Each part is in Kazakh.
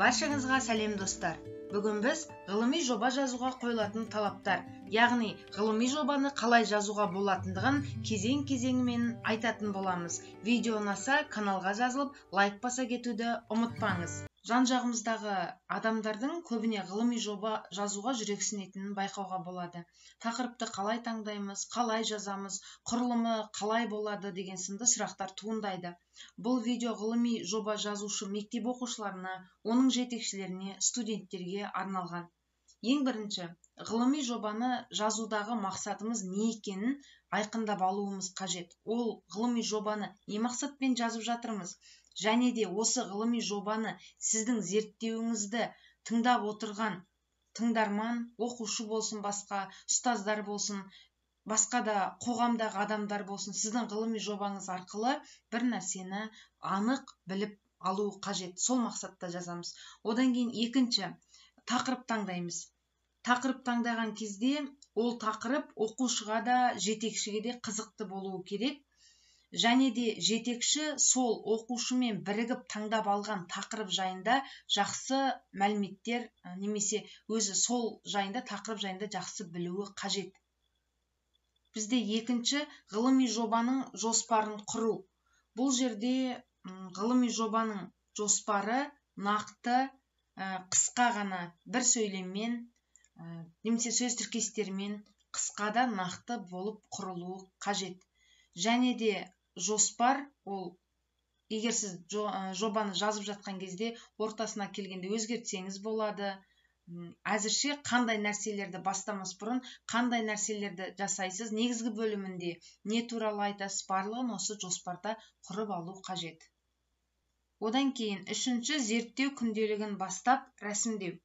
Баршаңызға сәлем достар. Бүгін біз ғылыми жоба жазуға қойылатын талаптар, яғни ғылыми жобаны қалай жазуға болатындығын кезең-кезеңімен айтатын боламыз. Видео ұнаса каналға жазылып, лайк баса кетуді ұмытпаңыз. Жан-жағымыздағы адамдардың көбіне ғылыми жоба жазуға жүрексінетінін байқауға болады. Тақырыпты қалай таңдаймыз, қалай жазамыз, құрылымы қалай болады деген сынды сұрақтар туындайды. Бұл видео ғылыми жоба жазушы мектеп оқушыларына, оның жетекшілеріне, студенттерге арналған. Ең бірінші, ғылыми жобаны жазудағы мақсатымыз не екенін айқындап алуымыз қажет. Ол ғылыми жобаны не мақсатпен жазып жатырмыз? Және де осы ғылыми жобаны сіздің зерттеуіңізді тыңдап отырған тыңдарман, оқушы болсын, басқа ұстаздар болсын, басқа да қоғамдағы адамдар болсын, сіздің ғылыми жобаңыз арқылы бір нәрсені анық біліп алу қажет. Сол мақсатта жазамыз. Одан кейін екінші, тақырып таңдаймыз. Тақырып таңдаған кезде ол тақырып оқушыға да, жетекшіге де қызықты болуы керек. Және де жетекші сол оқушымен бірігіп таңдап алған тақырып жайында жақсы мәліметтер, немесе өзі сол жайында, тақырып жайында жақсы білуі қажет. Бізде екінші, ғылыми жобаның жоспарын құру. Бұл жерде ғылыми жобаның жоспары нақты, қысқа ғана бір сөйлеммен, немесе сөз тіркестермен қысқа да нақты болып құрылуы қажет. Және де жоспар, ол егер сіз жобаны жазып жатқан кезде ортасына келгенде өзгертсеңіз болады. Әзірше қандай нәрселерді бастамас бұрын, қандай нәрселерді жасайсыз, негізгі бөлімінде не туралы айтасыз, барлығын осы жоспарда құрып алу қажет. Одан кейін үшінші, зерттеу күнделігін бастап рәсімдеу.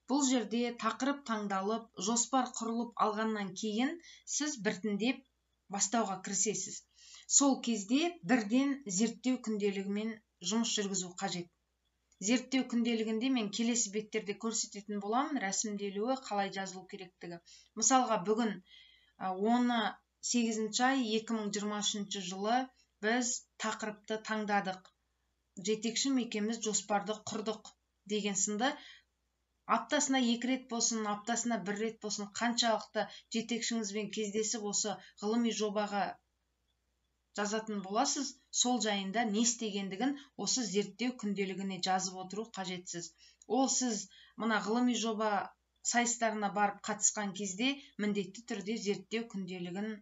Бұл жерде тақырып таңдалып, жоспар құрылып алғаннан кейін сіз біртіндеп бастауға кірісесіз. Сол кезде бірден зерттеу күнделігімен жұмыс жүргізу қажет. Зерттеу күнделігінде мен келесі беттерде көрсететін боламын, рәсімделуі қалай жазылу керектігі. Мысалға, бүгін 18 ай 2023 жылы біз тақырыпты таңдадық. Жетекшім екеуміз жоспарды құрдық деген сынды. Аптасына 2 рет болсын, аптасына 1 рет болсын, қаншалықты жетекшіңізбен кездесіп осы ғылыми жобаға жазатын боласыз, сол жайында не істегендігін осы зерттеу күнделігіне жазып отыру қажетсіз. Ол сіз мына ғылыми жоба сайыстарына барып қатысқан кезде міндетті түрде зерттеу күнделігін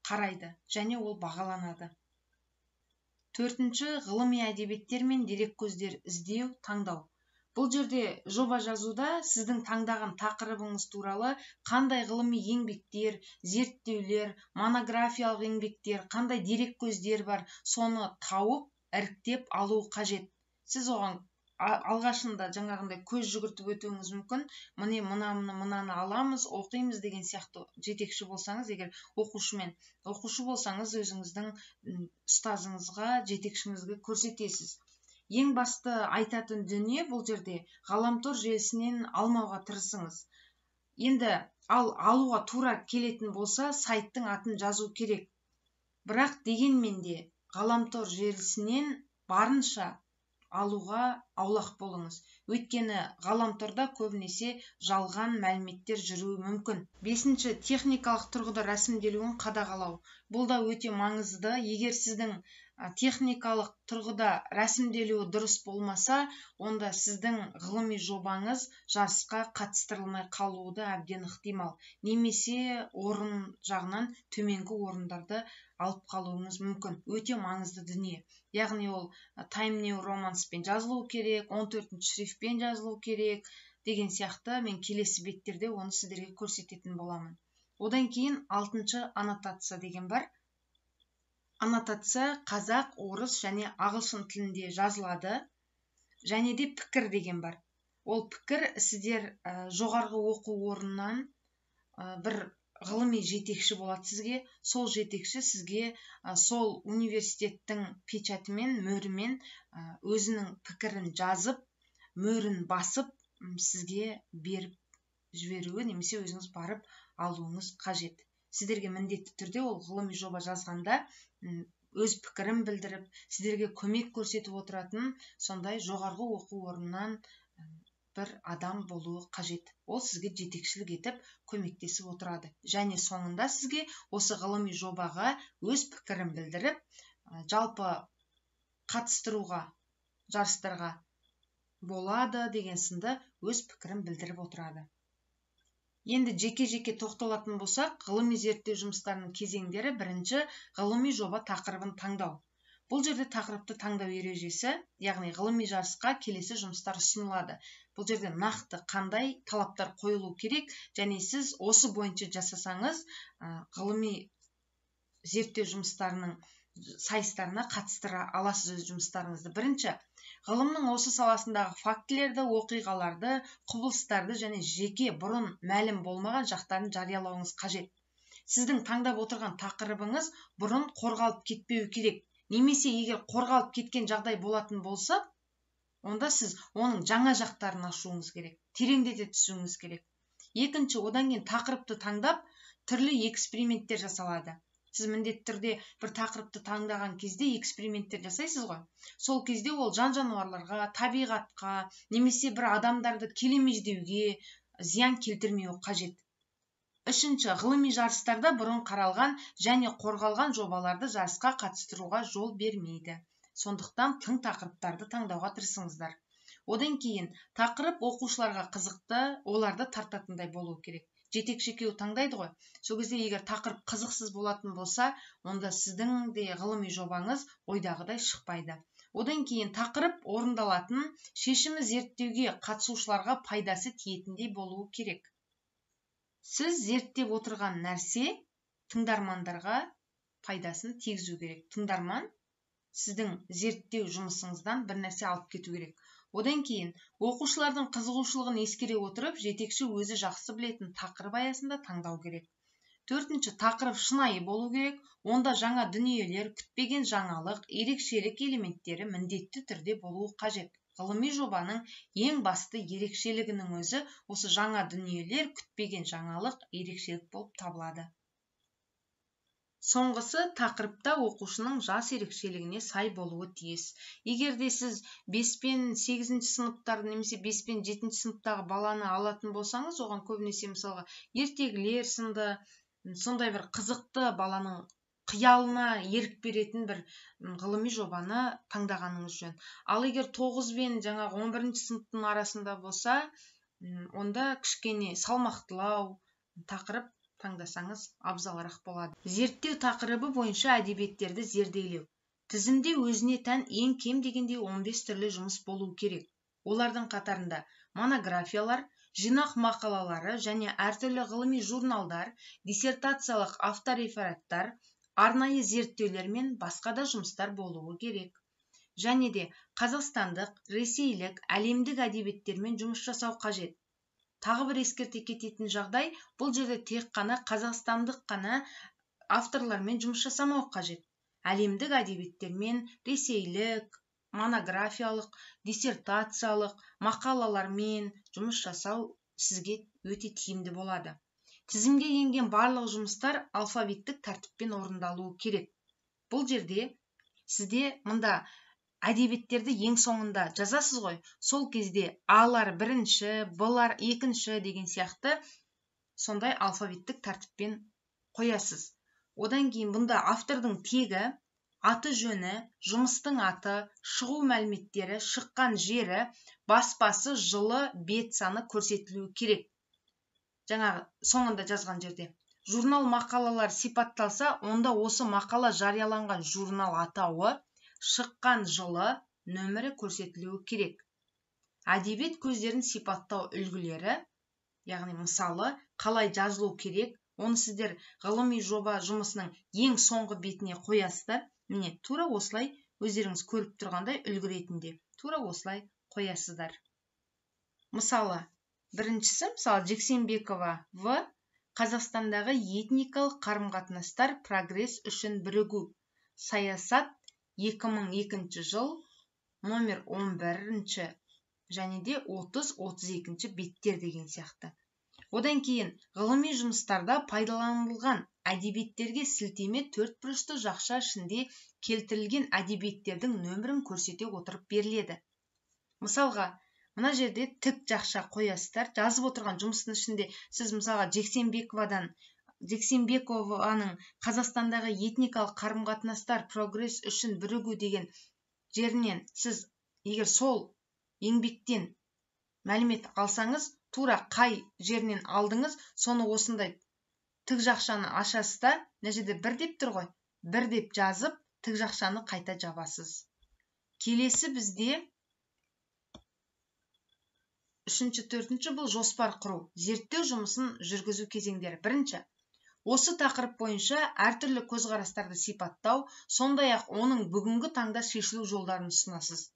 қарайды және ол бағаланады. Төртінші, ғылыми әдебиеттер мен дереккөздер іздеу, таңдау. Бұл жерде жоба жазуда сіздің таңдаған тақырыбыңыз туралы қандай ғылыми еңбектер, зерттеулер, монографиялық еңбектер, қандай дереккөздер бар, соны тауып, іріктеп алу қажет. Сіз оған алғашында жаңағындай көз жүгіртіп өтуіңіз мүмкін. Мынаны аламыз, оқимыз деген сияқты жетекші болсаңыз, егер оқушы болсаңыз, өзіңіздің ұстазыңызға, жетекшіңізге көрсетесіз. Ең басты айтатын дүние бұл жерде ғаламтор желісінен алмауға тырысыңыз. Енді алуға тура келетін болса, сайттың атын жазу керек. Бірақ дегенмен де ғаламтор желісінен барынша алуға аулақ болыңыз. Өйткені ғаламторда көбінесе жалған мәліметтер жүруі мүмкін. Бесінші, техникалық тұрғыда рәсімделуін қадағалау. Бұл да өте маңызды. Егер сіздің техникалық тұрғыда рәсімделуі дұрыс болмаса, онда сіздің ғылыми жобаңыз жарысқа қатыстырылмай қалуы да әбден ықтимал. Немесе орын жағынан төменгі орындарды алып қалуыңыз мүмкін. Өте маңызды дүние. Яғни ол Time New Romance'пен жазылу керек, 14 шрифтпен жазылу керек деген сияқты мен келесі беттерде оны сіздерге көрсететін боламын. Одан кейін 6-шы аннотация деген бар. Аннотация қазақ, орыс және ағылшын тілінде жазылады. Және де пікір деген бар. Ол пікір сіздер жоғарғы оқу орнынан бір ғылыми жетекші болады сізге. Сол жетекші сізге сол университеттің печатымен, мөрімен өзінің пікірін жазып, мөрін басып сізге беріп жіберуі, немесе өзіңіз барып алуыңыз қажет. Сіздерге міндетті түрде ол ғылыми жоба жазғанда өз пікірін білдіріп, сіздерге көмек көрсетіп отыратын сондай жоғарғы оқу орнынан бір адам болуы қажет. Ол сізге жетекшілік етіп көмектесіп отырады. Және соңында сізге осы ғылыми жобаға өз пікірін білдіріп, жалпы қатыстыруға, жарыстарға болады деген сынды өз пікірін білдіріп отырады. Енді жеке-жеке тоқталатын болсақ, ғылыми зерттеу жұмыстарының кезеңдері: бірінші, ғылыми жоба тақырыбын таңдау. Бұл жерде тақырыпты таңдау ережесі, яғни ғылыми жарысқа келесі жұмыстар ұсынылады. Бұл жерде нақты қандай талаптар қойылу керек, және сіз осы бойынша жасасаңыз, ғылыми зерттеу жұмыстарының сайыстарына қатыстыра аласыз өз жұмыстарыңызды. Бірінші, ғылымның осы саласындағы фактілерді, оқиғаларды, құбылыстарды және жеке бұрын мәлім болмаған жақтарын жариялауыңыз қажет. Сіздің таңдап отырған тақырыбыңыз бұрын қорғалып кетпеуі керек. Немесе егер қорғалып кеткен жағдай болатын болса, онда сіз оның жаңа жақтарын ашуыңыз керек, тереңдете түсуіңіз керек. Екінші, одан кейін тақырыпты таңдап, түрлі эксперименттер жасалады. Сіз міндетті түрде бір тақырыпты таңдаған кезде эксперименттер жасайсыз ғой. Сол кезде ол жан-жануарларға, табиғатқа, немесе бір адамдарды келемеждеуге зиян келтірмеуі қажет. Үшінші, ғылыми жарыстарда бұрын қаралған және қорғалған жобаларды жарысқа қатыстыруға жол бермейді. Сондықтан тың тақырыптарды таңдауға тырысыңыздар. Одан кейін тақырып оқушыларға қызықты, оларды тартатындай болуы керек. Жетекші екеуі таңдайды ғой. Сол кезде егер тақырып қызықсыз болатын болса, онда сіздің де ғылыми жобаңыз ойдағыдай шықпайды. Одан кейін тақырып орындалатын, шешімі зерттеуге қатысушыларға пайдасы тиетіндей болуы керек. Сіз зерттеп отырған нәрсе тыңдармандарға пайдасын тигізу керек. Тыңдарман сіздің зерттеу жұмысыңыздан бір нәрсе алып кету керек. Одан кейін оқушылардың қызығушылығын ескере отырып, жетекші өзі жақсы білетін тақырып аясында таңдау керек. Төртінші, тақырып шынайы болу керек. Онда жаңа дүниелер, күтпеген жаңалық, ерекшелік элементтері міндетті түрде болуы қажет. Ғылыми жобаның ең басты ерекшелігінің өзі осы жаңа дүниелер, күтпеген жаңалық, ерекшелік болып табылады. Соңғысы, тақырыпта оқушының жас ерекшелігіне сай болуы тиіс. Егер де сіз 5 пен 8 сыныптарды немесе 5 пен 7 сыныптағы баланы алатын болсаңыз, оған көбінесе мысалға ертегілер сынды, сондай бір қызықты баланың қиялына ерік беретін бір ғылыми жобаны таңдағаныңыз жөн. Ал егер 9 пен 11 сыныптың арасында болса, онда кішкене салмақтылау тақырып таңдасаңыз абзалырақ болады. Зерттеу тақырыбы бойынша әдебиеттерді зерделеу. Тізімде өзіне тән ең кем дегенде 15 түрлі жұмыс болу керек. Олардың қатарында монографиялар, жинақ мақалалары және әртүрлі ғылыми журналдар, диссертациялық авторефераттар, арнайы зерттеулер мен басқа да жұмыстар болуы керек. Және де қазақстандық, ресейлік, әлемдік әдебиеттермен жұмыс жасау қажет. Тағы бір ескерте кететін жағдай, бұл жерде тек қана қазақстандық қана авторлармен жұмыс жасамау қажет. Әлемдік әдебиеттермен, ресейлік, монографиялық, диссертациялық мақалалармен жұмыс жасау сізге өте тиімді болады. Тізімге енген барлық жұмыстар алфавиттік тәртіппен орындалуы керек. Бұл жерде сізде мұнда әдебиеттерді ең соңында жазасыз ғой, сол кезде А-лар бірінші, Б-лар екінші деген сияқты сондай алфавиттік тәртіппен қоясыз. Одан кейін бұнда автордың тегі, аты жөні, жұмыстың аты, шығу мәліметтері, шыққан жері, баспасы, жылы, бет саны көрсетілуі керек. Жаңағы соңында жазған жерде. Журнал мақалалар сипатталса, онда осы мақала жарияланған журнал атауы, шыққан жылы, нөмірі көрсетілуі керек. Әдебиет көздерін сипаттау үлгілері, яғни мысалы, қалай жазылу керек, оны сіздер ғылыми жоба жұмысының ең соңғы бетіне қоясыздар. Міне, тура осылай өздеріңіз көріп тұрғандай үлгі ретінде тура осылай қоясыздар. Мысалы, біріншісі, Жексенбекова В. Қазақстандағы этникалық қарым-қатынастар прогресс үшін бірігу. Саясат 2002 жыл, номер 11 және де 30-32 беттер деген сияқты. Одан кейін ғылыми жұмыстарда пайдаланылған әдебиеттерге сілтеме төрт бұрышты жақша ішінде келтірілген әдебиеттердің нөмірін көрсете отырып беріледі. Мысалға, мына жерде тік жақша қоясыздар. Жазып отырған жұмыстың ішінде сіз мысалға Жексенбекованың Қазақстандағы этникалық қарым-қатынастар прогресс үшін бірігу деген жерінен сіз егер сол еңбектен мәлімет алсаңыз, тура қай жерінен алдыңыз, соны осындай тік жақшаны ашасыз да, мына жерде 1 деп тұр ғой, 1 деп жазып, тік жақшаны қайта жабасыз. Келесі бізде 3-4 бұл жоспар құру, зерттеу жұмысын жүргізу кезеңдері. Бірінші, осы тақырып бойынша әртүрлі көзқарастарды сипаттау, сондай-ақ оның бүгінгі таңда шешілу жолдарын ұсынасыз.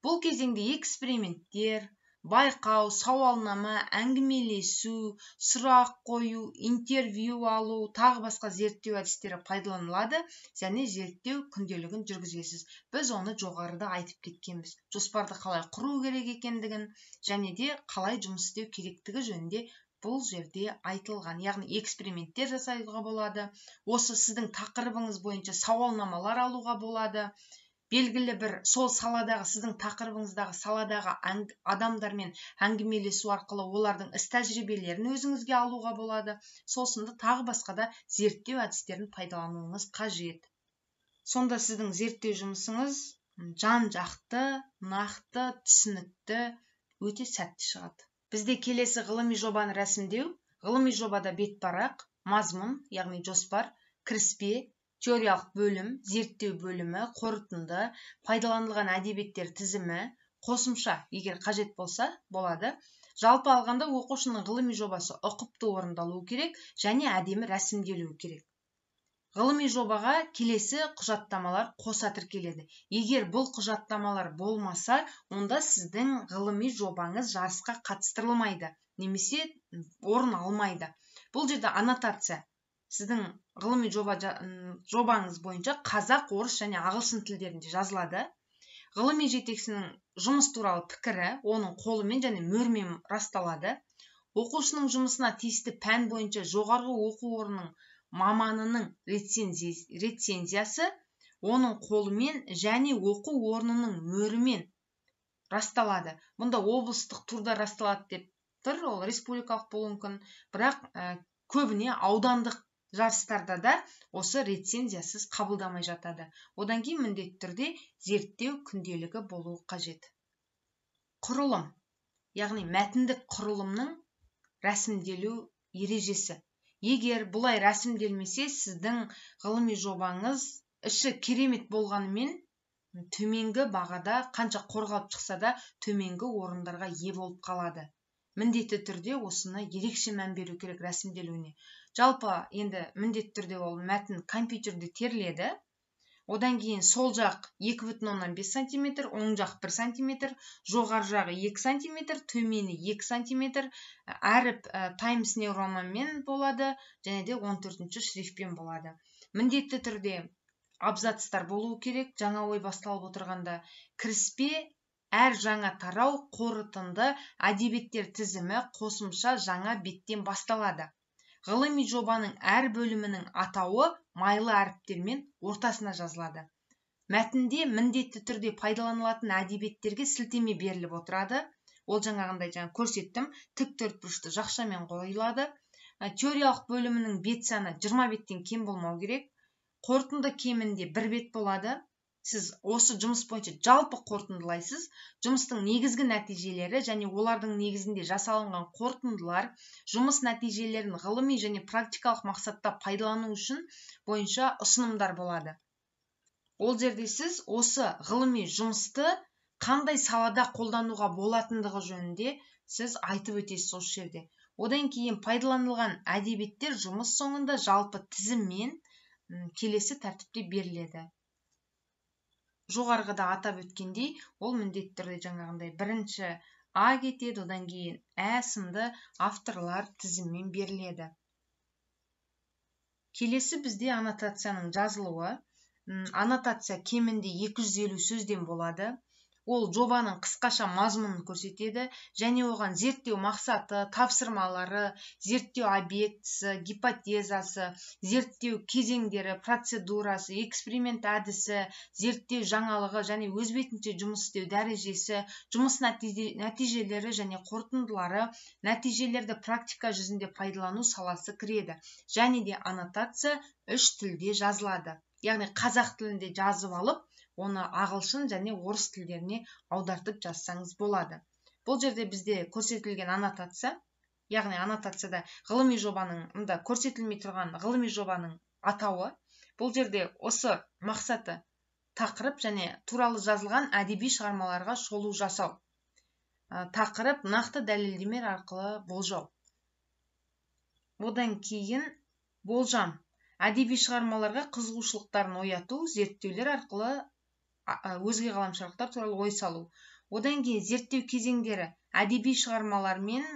Бұл кезеңде эксперименттер, байқау, сауалнама, әңгімелесу, сұрақ қою, интервью алу, тағы басқа зерттеу әдістері пайдаланылады, және зерттеу күнделігін жүргізесіз. Біз оны жоғарыда айтып кеткенбіз. Жоспарды қалай құру керек екендігін, және де қалай жұмыс істеу керектігі жөнінде бұл жерде айтылған. Яғни эксперименттер жасауға болады. Осы сіздің тақырыбыңыз бойынша сауалнамалар алуға болады. Белгілі бір сол саладағы, сіздің тақырыбыңыздағы саладағы адамдармен әңгімелесу арқылы олардың іс тәжірибелерін өзіңізге алуға болады. Сосын тағы басқа да зерттеу әдістерін пайдалануыңыз қажет. Сонда сіздің зерттеу жұмысыңыз жан-жақты, нақты, түсінікті, өте сәтті шығады. Бізде келесі ғылыми жобаны рәсімдеу. Ғылыми жобада бетпарақ, мазмұн, яғни жоспар, кіріспе, теориялық бөлім, зерттеу бөлімі, қорытынды, пайдаланылған әдебиеттер тізімі, қосымша, егер қажет болса, болады. Жалпы алғанда оқушының ғылыми жобасы ұқыпты орындалуы керек және әдемі рәсімделуі керек. Ғылыми жобаға келесі құжаттамалар қоса тіркеледі. Егер бұл құжаттамалар болмаса, онда сіздің ғылыми жобаңыз жарысқа қатыстырылмайды, немесе орын алмайды. Бұл жерде аннотация. Сіздің ғылыми жобаңыз бойынша қазақ, орыс және ағылшын тілдерінде жазылады. Ғылыми жетекшінің жұмыс туралы пікірі оның қолымен және мөрмен расталады. Оқушының жұмысына тиісті пән бойынша жоғарғы оқу орнының маманының рецензиясы оның қолымен және оқу орнының мөрімен расталады. Бұнда облыстық турда расталады деп тұр, ол республикалық болуы мүмкін, бірақ көбіне аудандық жарыстарда да осы рецензиясыз қабылдамай жатады. Одан кейін міндетті түрде зерттеу күнделігі болуы қажет. Құрылым, яғни мәтіндік құрылымның рәсімделу ережесі. Егер бұлай рәсімделмесе, сіздің ғылыми жобаңыз іші керемет болғанымен төменгі бағада, қанша қорғалып шықса да төменгі орындарға ие болып қалады. Міндетті түрде осыны ерекше мән беру керек рәсімделуіне. Жалпы енді міндетті түрде ол мәтін компьютерде теріледі. Одан кейін сол жақ 2,5 см, оң жақ 1 см, жоғары жағы 2 см, төмені 2 см, әріп Times New Romanмен болады, және де 14-ші шрифтпен болады. Міндетті түрде абзацтар болуы керек, жаңа ой басталып отырғанда. Кіріспе, әр жаңа тарау, қорытынды, әдебиеттер тізімі, қосымша жаңа беттен басталады. Ғылыми жобаның әр бөлімінің атауы майлы әріптермен ортасына жазылады. Мәтінде міндетті түрде пайдаланылатын әдебиеттерге сілтеме беріліп отырады. Ол жаңағындай көрсеттім, тік төртбұрышты жақшамен қойылады. Теориялық бөлімінің бет саны 20 беттен кем болмау керек. Қорытынды кемінде 1 бет болады. Сіз осы жұмыс бойынша жалпы қорытындылайсыз. Жұмыстың негізгі нәтижелері және олардың негізінде жасалынған қорытындылар, жұмыс нәтижелерін ғылыми және практикалық мақсатта пайдалану үшін бойынша ұсынымдар болады. Ол жерде сіз осы ғылыми жұмысты қандай салада қолдануға болатындығы жөнінде сіз айтып өтесіз осы жерде. Одан кейін пайдаланылған әдебиеттер жұмыс соңында жалпы тізіммен келесі тәртіпте беріледі. Жоғарғыда атап өткендей, ол міндетті түрде жаңағындай бірінші А кетеді, одан кейін Ә сынды авторлар тізіммен беріледі. Келесі бізде аннотацияның жазылуы. Аннотация кемінде 250 сөзден болады. Ол жобаның қысқаша мазмұнын көрсетеді және оған зерттеу мақсаты, тапсырмалары, зерттеу объектісі, гипотезасы, зерттеу кезеңдері, процедурасы, эксперимент әдісі, зерттеу жаңалығы және өз бетінше жұмыс істеу дәрежесі, жұмыс нәтижелері және қорытындылары, нәтижелерді практика жүзінде пайдалану саласы кіреді. Және де аннотация 3 тілде жазылады. Яғни қазақ тілінде жазып алып, оны ағылшын және орыс тілдеріне аудартып жазсаңыз болады. Бұл жерде бізде көрсетілген аннотация, яғни аннотацияда ғылыми жобаның, мұнда көрсетілмей тұрған ғылыми жобаның атауы. Бұл жерде осы мақсаты тақырып және туралы жазылған әдеби шығармаларға шолу жасау. Тақырып нақты дәлелдемелер арқылы болжау. Одан кейін болжам. Әдеби шығармаларға қызығушылықтарын ояту, зерттеулер арқылы өзге ғаламшылықтар туралы ой салу. Одан кейін зерттеу кезеңдері, әдеби шығармалар мен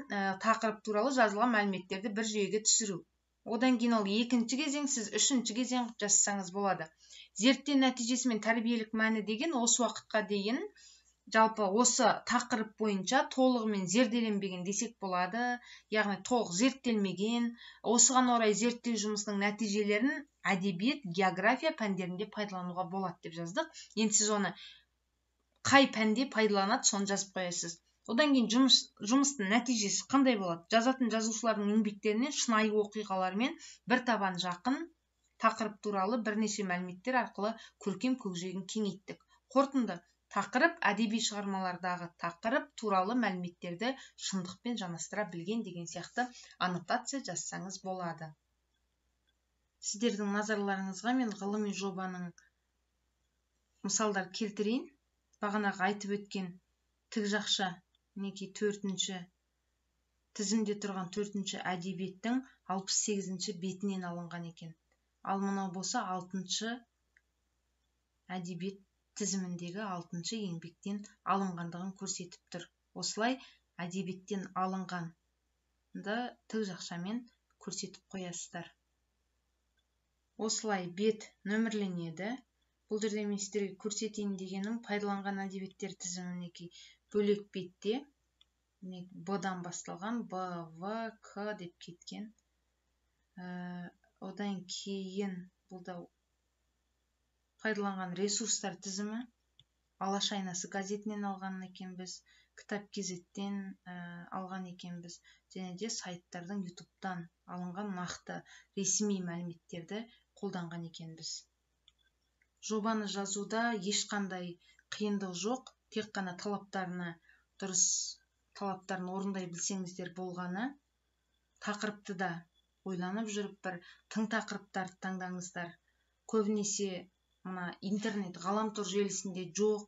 тақырып туралы жазылған мәліметтерді бір жүйеге түсіру. Одан кейін ол екінші кезең, сіз үшінші кезең жазсаңыз болады. Зерттеу нәтижесі мен тәрбиелік мәні деген осы уақытқа дейін жалпы осы тақырып бойынша толығымен зерделенбеген десек болады, яғни толық зерттелмеген, осыған орай зерттеу жұмысының нәтижелерін әдебиет, география пәндерінде пайдалануға болады деп жаздық. Енді сіз оны қай пәнде пайдаланады, соны жазып қоясыз. Одан кейін жұмыстың нәтижесі қандай болады? Жазатын жазушылардың еңбектерінен шынайы оқиғалар мен бір табан жақын тақырып туралы бірнеше мәліметтер арқылы көркем көкжиегін кеңейттік. Қорытынды: тақырып әдеби шығармалардағы тақырып туралы мәліметтерді шындықпен жанастыра білген деген сияқты аннотация жазсаңыз болады. Сіздердің назарларыңызға мен ғылыми жобаның мысалдар келтірейін. Бағанағы айтып өткен тік жақша, мінекей 4-ші тізімде тұрған 4-ші әдебиеттің 68-ші бетінен алынған екен. Ал мынау болса 6-ші әдебиет тізіміндегі 6-ші еңбектен алынғандығын көрсетіп тұр. Осылай әдебиеттен алынғанды тік жақшамен көрсетіп қоясыздар. Осылай бет нөмірленеді. Бұл жерде мен сіздерге көрсетейін дегенім пайдаланған әдебиеттер тізімінеки бөлек бетте Б-дан басталған Б, В, К деп кеткен. Одан кейін бұлда пайдаланған ресурстар тізімі Алаш айнасы газетінен алған екенбіз, Кітап Кезеттен алған екенбіз, және де сайттардың ютубтан алынған нақты ресми мәліметтерді қолданған екенбіз. Жобаны жазуда ешқандай қиындық жоқ, тек қана дұрыс талаптарын орындай білсеңіздер болғаны. Тақырыпты да ойланып жүріп бір тың тақырыптарды таңдаңыздар. Көбінесе мына интернет, ғаламтор желісінде жоқ,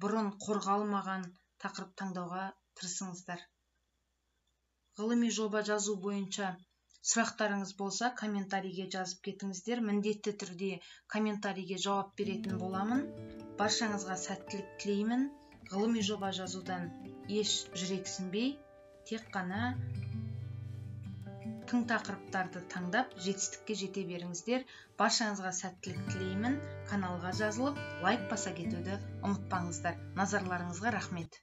бұрын қорғалмаған тақырып таңдауға тырысыңыздар. Ғылыми жоба жазу бойынша сұрақтарыңыз болса, комментарийге жазып кетіңіздер. Міндетті түрде комментарийге жауап беретін боламын. Баршаңызға сәттілік тілеймін. Ғылыми жоба жазудан еш жүрексінбей, тек қана тың тақырыптарды таңдап, жетістікке жете беріңіздер. Баршаңызға сәттілік тілеймін. Каналға жазылып, лайк баса кетуді ұмытпаңыздар. Назарларыңызға рахмет.